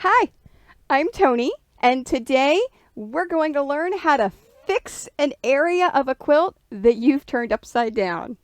Hi, I'm Tony, and today we're going to learn how to fix an area of a quilt that you've turned upside down.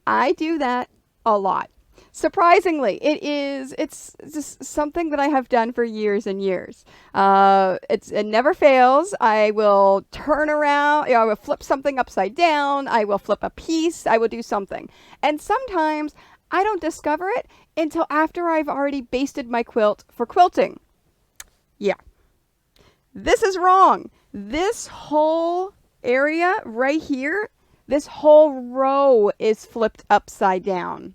I do that a lot. Surprisingly, it's just something that I have done for years and years. It never fails. I will turn around, I will flip something upside down, I will flip a piece, I will do something. And sometimes I don't discover it until after I've already basted my quilt for quilting. Yeah, this is wrong. This whole area right here, this whole row is flipped upside down.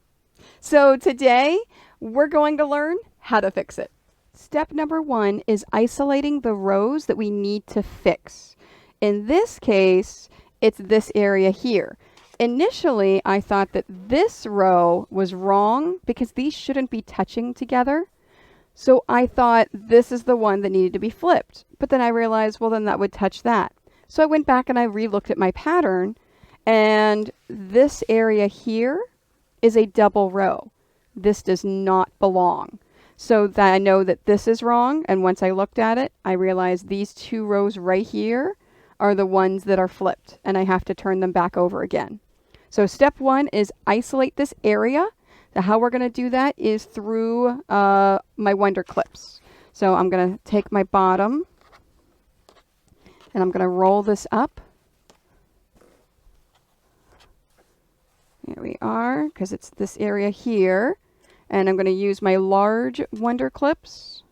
So today we're going to learn how to fix it. Step number one is isolating the rows that we need to fix. In this case, it's this area here. Initially, I thought that this row was wrong because these shouldn't be touching together. So I thought this is the one that needed to be flipped. But then I realized, well, then that would touch that. So I went back and I re-looked at my pattern, and this area here is a double row. This does not belong. So that I know that this is wrong, and once I looked at it, I realized these two rows right here are the ones that are flipped, and I have to turn them back over again. So step one is isolate this area. So how we're going to do that is through my Wonder Clips. So I'm going to take my bottom and I'm going to roll this up. Here we are, because it's this area here. And I'm going to use my large Wonder Clips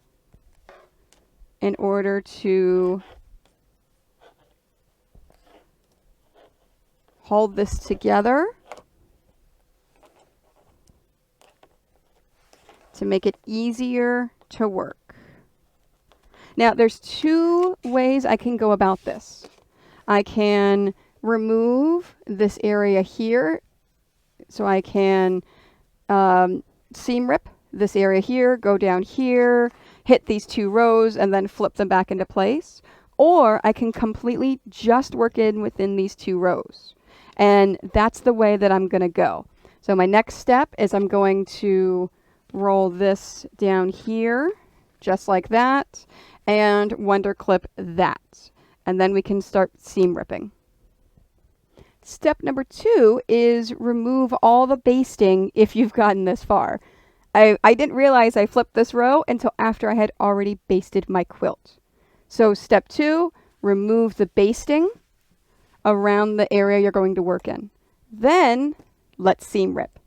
in order to hold this together, to make it easier to work. Now, there's two ways I can go about this. I can remove this area here, so I can seam rip this area here, go down here, hit these two rows, and then flip them back into place. Or I can completely just work in within these two rows. And that's the way that I'm going to go. So my next step is I'm going to roll this down here, just like that, and Wonder Clip that. And then we can start seam ripping. Step number two is remove all the basting if you've gotten this far. I didn't realize I flipped this row until after I had already basted my quilt. So step two, remove the basting around the area you're going to work in. Then let's seam rip.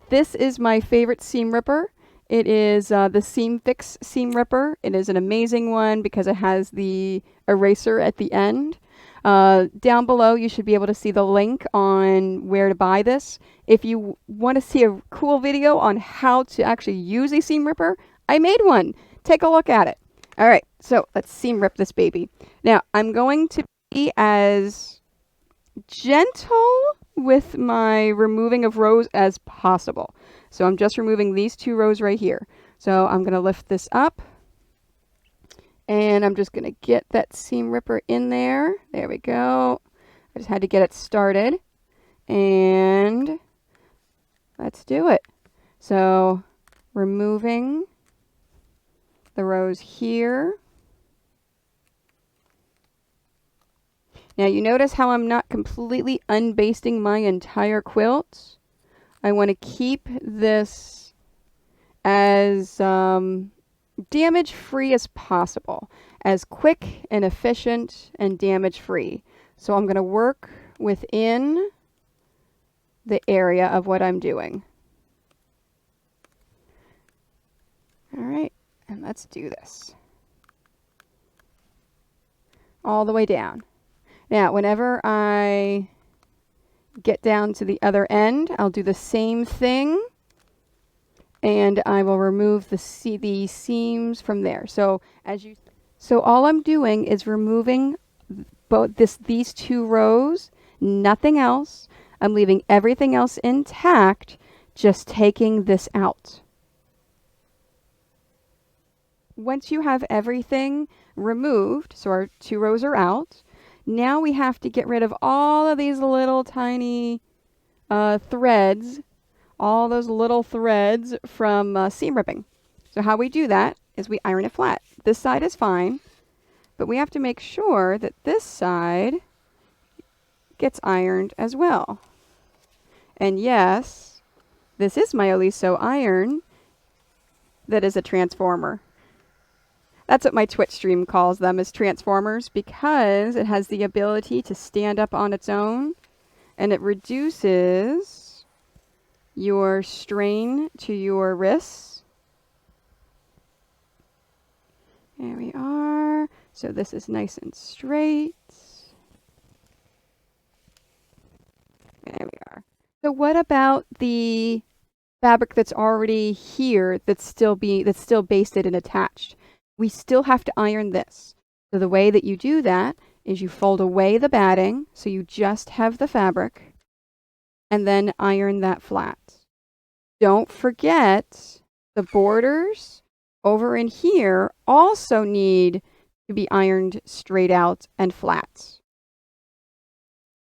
This is my favorite seam ripper. It is the Seam Fix seam ripper. It is an amazing one because it has the eraser at the end. Down below, you should be able to see the link on where to buy this. If you want to see a cool video on how to actually use a seam ripper, I made one. Take a look at it. All right, so let's seam rip this baby. Now, I'm going to be as gentle with my removing of rows as possible. So I'm just removing these two rows right here. So I'm going to lift this up, and I'm just going to get that seam ripper in there. There we go. I just had to get it started, and let's do it. So removing the rows here. Now you notice how I'm not completely unbasting my entire quilt. I want to keep this as damage-free as possible, as quick and efficient and damage-free. So I'm going to work within the area of what I'm doing. All right, and let's do this. All the way down. Now, whenever I get down to the other end, I'll do the same thing, and I will remove the seams from there. So all I'm doing is removing these two rows, nothing else. I'm leaving everything else intact, just taking this out. Once you have everything removed, so our two rows are out, now we have to get rid of all of these little tiny threads, all those little threads from seam ripping. So how we do that is we iron it flat. this side is fine, but we have to make sure that this side gets ironed as well. And yes, this is my Oliso iron that is a transformer. That's what my Twitch stream calls them, is transformers, because it has the ability to stand up on its own, and it reduces your strain to your wrists. There we are. So this is nice and straight. There we are. So what about the fabric that's already here that's still basted and attached? We still have to iron this. So the way that you do that is you fold away the batting so you just have the fabric, and then iron that flat. Don't forget the borders over in here also need to be ironed straight out and flat.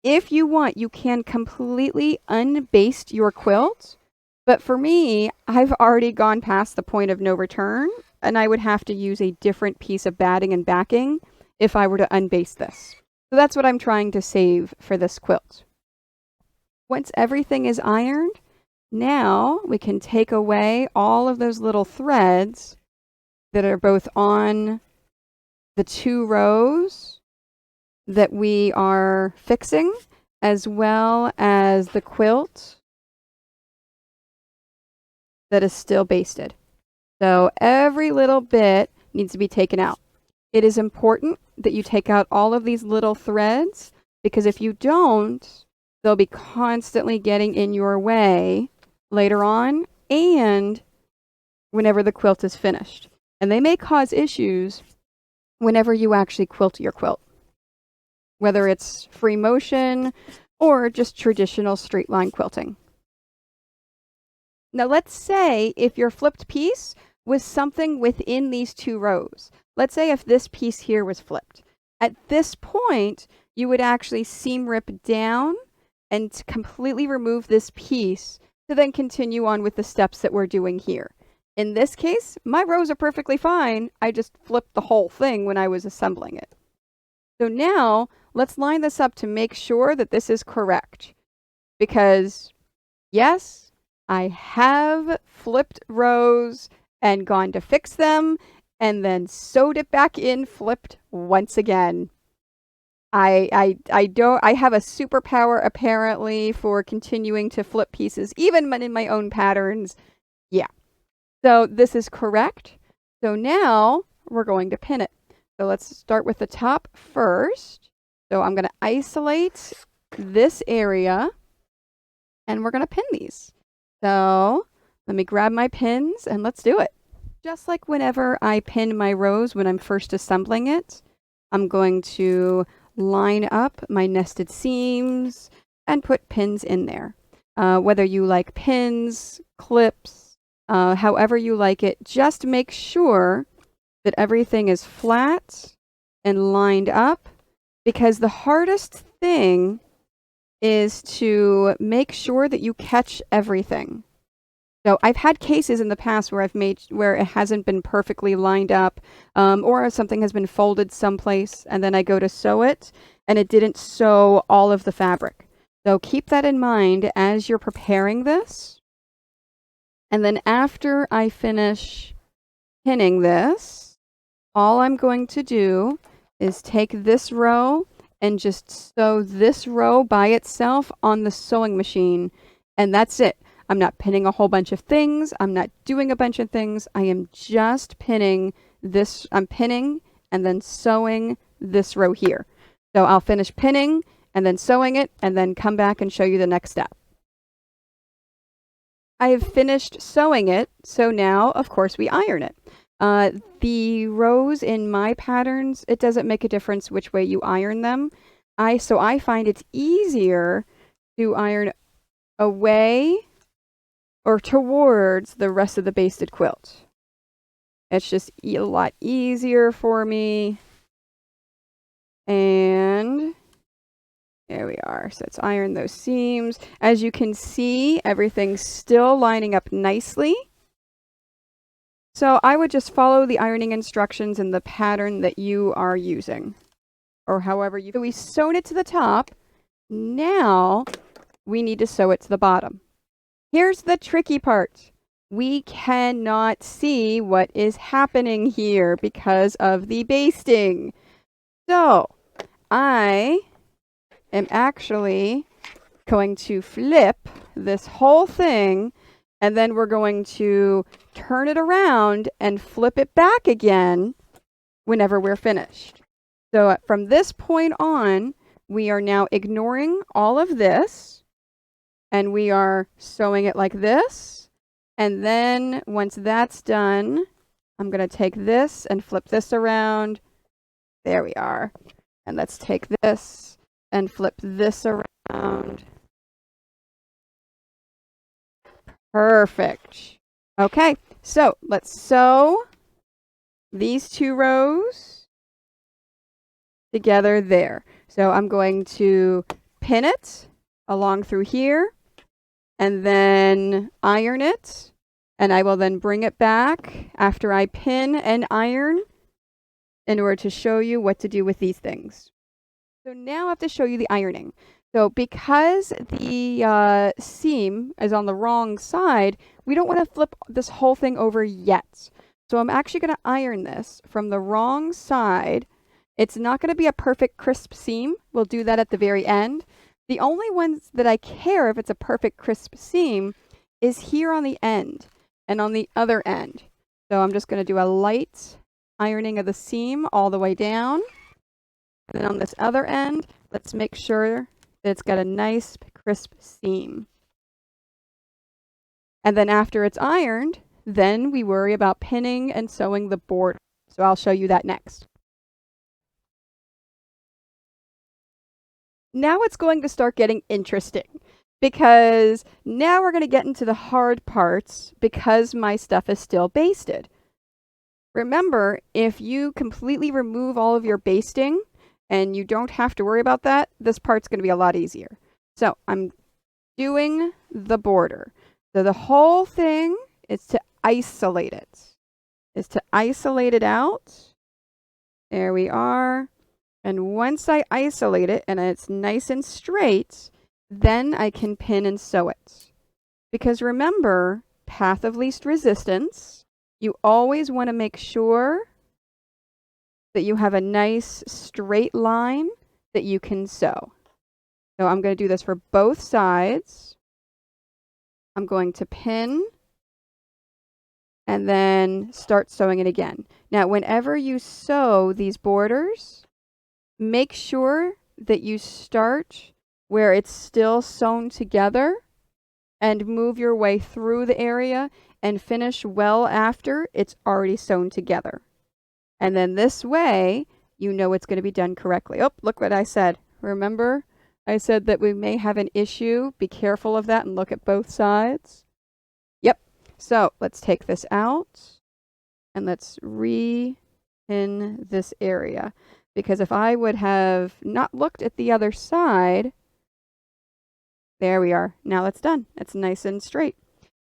If you want, you can completely unbaste your quilt, but for me, I've already gone past the point of no return, and I would have to use a different piece of batting and backing if I were to unbaste this. So that's what I'm trying to save for this quilt. Once everything is ironed, now we can take away all of those little threads that are both on the 2 rows that we are fixing, as well as the quilt that is still basted. So every little bit needs to be taken out. It is important that you take out all of these little threads, because if you don't, they'll be constantly getting in your way later on and whenever the quilt is finished. And they may cause issues whenever you actually quilt your quilt, whether it's free motion or just traditional straight line quilting. Now let's say if your flipped piece was something within these 2 rows. Let's say if this piece here was flipped. At this point, you would actually seam rip down and completely remove this piece to then continue on with the steps that we're doing here. In this case, my rows are perfectly fine. I just flipped the whole thing when I was assembling it. So now let's line this up to make sure that this is correct. Because yes, I have flipped rows and gone to fix them and then sewed it back in flipped once again. I have a superpower apparently for continuing to flip pieces, even in my own patterns. Yeah. So this is correct. So now we're going to pin it. So let's start with the top first. So I'm going to isolate this area and we're going to pin these. So let me grab my pins and let's do it. Just like whenever I pin my rows when I'm first assembling it, I'm going to line up my nested seams and put pins in there. Whether you like pins, clips, however you like it, just make sure that everything is flat and lined up, because the hardest thing is to make sure that you catch everything. So I've had cases in the past where where it hasn't been perfectly lined up, or something has been folded someplace, and then I go to sew it, and it didn't sew all of the fabric. So keep that in mind as you're preparing this. And then after I finish pinning this, all I'm going to do is take this row and just sew this row by itself on the sewing machine, and that's it. I'm not pinning a whole bunch of things. I'm not doing a bunch of things. I am just pinning this. I'm pinning and then sewing this row here. So I'll finish pinning and then sewing it and then come back and show you the next step. I have finished sewing it. So now, of course, we iron it. The rows in my patterns, it doesn't make a difference which way you iron them. So I find it's easier to iron away or towards the rest of the basted quilt. It's just a lot easier for me. And there we are. So let's iron those seams. As you can see, everything's still lining up nicely. So I would just follow the ironing instructions in the pattern that you are using, or however you. So we sewn it to the top. Now we need to sew it to the bottom. Here's the tricky part. We cannot see what is happening here because of the basting. So I am actually going to flip this whole thing, and then we're going to turn it around and flip it back again whenever we're finished. So from this point on, we are now ignoring all of this, and we are sewing it like this. And then once that's done, I'm going to take this and flip this around. There we are. And let's take this and flip this around. Perfect. Okay, so let's sew these 2 rows together there. So I'm going to pin it along through here and then iron it. And I will then bring it back after I pin and iron in order to show you what to do with these things. So now I have to show you the ironing. So because the seam is on the wrong side, we don't want to flip this whole thing over yet. So I'm actually going to iron this from the wrong side. It's not going to be a perfect crisp seam. We'll do that at the very end. The only ones that I care if it's a perfect crisp seam is here on the end and on the other end. So I'm just going to do a light ironing of the seam all the way down. And then on this other end, let's make sure that it's got a nice crisp seam. And then after it's ironed, then we worry about pinning and sewing the border. So I'll show you that next. Now it's going to start getting interesting because now we're going to get into the hard parts because my stuff is still basted. Remember, if you completely remove all of your basting and you don't have to worry about that, this part's going to be a lot easier. So I'm doing the border. So the whole thing is to isolate it out. There we are. And once I isolate it and it's nice and straight, then I can pin and sew it. Because remember, path of least resistance, you always want to make sure that you have a nice straight line that you can sew. So I'm going to do this for both sides. I'm going to pin and then start sewing it again. Now, whenever you sew these borders, make sure that you start where it's still sewn together and move your way through the area and finish well after it's already sewn together. And then this way, you know it's going to be done correctly. Oh, look what I said. Remember, I said that we may have an issue. Be careful of that and look at both sides. Yep. So let's take this out and let's re-pin this area. Because if I would have not looked at the other side, there we are. Now that's done. It's nice and straight.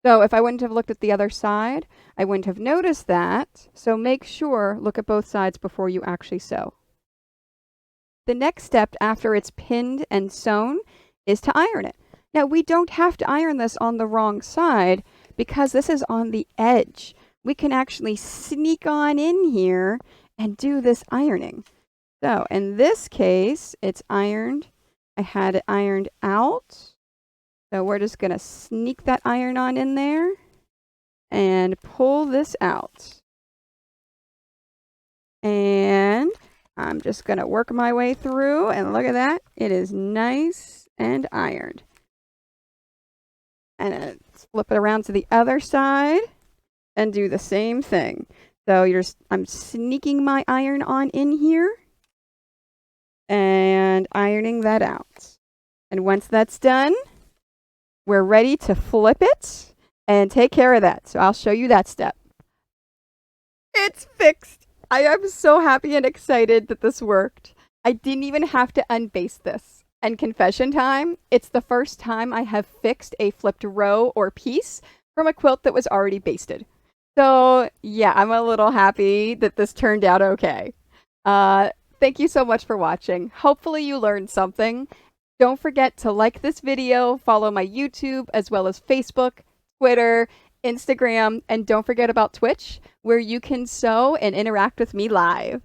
So if I wouldn't have looked at the other side, I wouldn't have noticed that. So make sure, look at both sides before you actually sew. The next step after it's pinned and sewn is to iron it. Now we don't have to iron this on the wrong side because this is on the edge. We can actually sneak on in here and do this ironing. So in this case, it's ironed. I had it ironed out. So we're just going to sneak that iron on in there and pull this out. And I'm just going to work my way through and look at that. It is nice and ironed. And let's flip it around to the other side and do the same thing. So I'm sneaking my iron on in here and ironing that out. And once that's done, we're ready to flip it and take care of that. So I'll show you that step. It's fixed. I am so happy and excited that this worked. I didn't even have to unbaste this. And confession time, it's the first time I have fixed a flipped row or piece from a quilt that was already basted. So yeah, I'm a little happy that this turned out okay. Uh, Thank you so much for watching. Hopefully you learned something. Don't forget to like this video, follow my YouTube, as well as Facebook, Twitter, Instagram, and don't forget about Twitch, where you can sew and interact with me live.